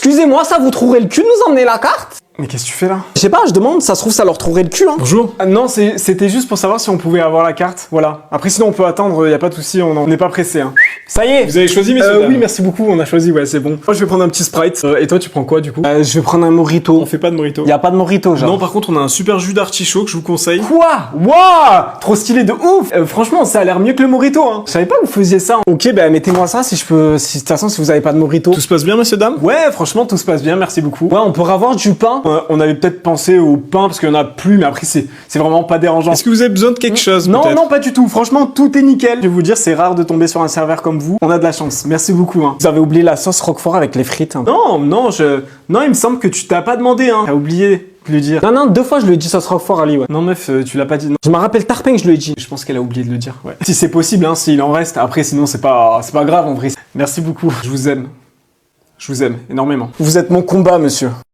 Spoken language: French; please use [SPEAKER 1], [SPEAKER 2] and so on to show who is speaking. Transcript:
[SPEAKER 1] Excusez-moi, ça vous trouverez le cul de nous emmener la carte?
[SPEAKER 2] Mais qu'est-ce que tu fais là?
[SPEAKER 1] Je sais pas, je demande, ça se trouve, ça leur trouverait le cul, hein.
[SPEAKER 2] Bonjour. Non, c'était juste pour savoir si on pouvait avoir la carte, voilà. Après sinon on peut attendre, y a pas de souci, on n'est pas pressé, hein.
[SPEAKER 1] Ça y est.
[SPEAKER 2] Vous avez choisi, messieurs? Oui, merci beaucoup, on a choisi, ouais, c'est bon. Moi je vais prendre un petit Sprite, et toi tu prends quoi du coup?
[SPEAKER 1] Je vais prendre un mojito.
[SPEAKER 2] On fait pas de mojito.
[SPEAKER 1] Y a pas de mojito, genre.
[SPEAKER 2] Non, par contre on a un super jus d'artichaut que je vous conseille.
[SPEAKER 1] Quoi?
[SPEAKER 2] Waouh! Trop stylé de ouf! Franchement, ça a l'air mieux que le mojito, hein.
[SPEAKER 1] Je savais pas que vous faisiez ça. Ok, bah mettez-moi ça si je peux. Si de toute façon, si vous avez pas de mojito.
[SPEAKER 2] Tout se passe bien, messieurs, dames? Ouais, franchement, tout se passe bien, merci beaucoup.
[SPEAKER 1] Ouais, on pourra avoir du pain.
[SPEAKER 2] On avait peut-être pensé au pain parce qu'il y en a plus, mais après c'est vraiment pas dérangeant. Est-ce que vous avez besoin de quelque chose?
[SPEAKER 1] Non,
[SPEAKER 2] peut-être?
[SPEAKER 1] non,
[SPEAKER 2] pas du tout. Franchement, tout est nickel. Je vais vous dire, c'est rare de tomber sur un serveur comme vous. On a de la chance. Merci beaucoup, hein.
[SPEAKER 1] Vous avez oublié la sauce Roquefort avec les frites. Hein.
[SPEAKER 2] Non, non, il me semble que tu t'as pas demandé, hein. T'as oublié de le dire.
[SPEAKER 1] Non, non, 2 fois je lui ai dit sauce Roquefort, Ali, ouais.
[SPEAKER 2] Non, meuf, tu l'as pas dit. Non.
[SPEAKER 1] Je me rappelle Tarpin que je lui ai dit.
[SPEAKER 2] Je pense qu'elle a oublié de le dire. Ouais. Si c'est possible, hein, s'il en reste. Après, sinon, c'est pas grave en vrai. Merci beaucoup. Je vous aime. Je vous aime énormément.
[SPEAKER 1] Vous êtes mon combat, monsieur.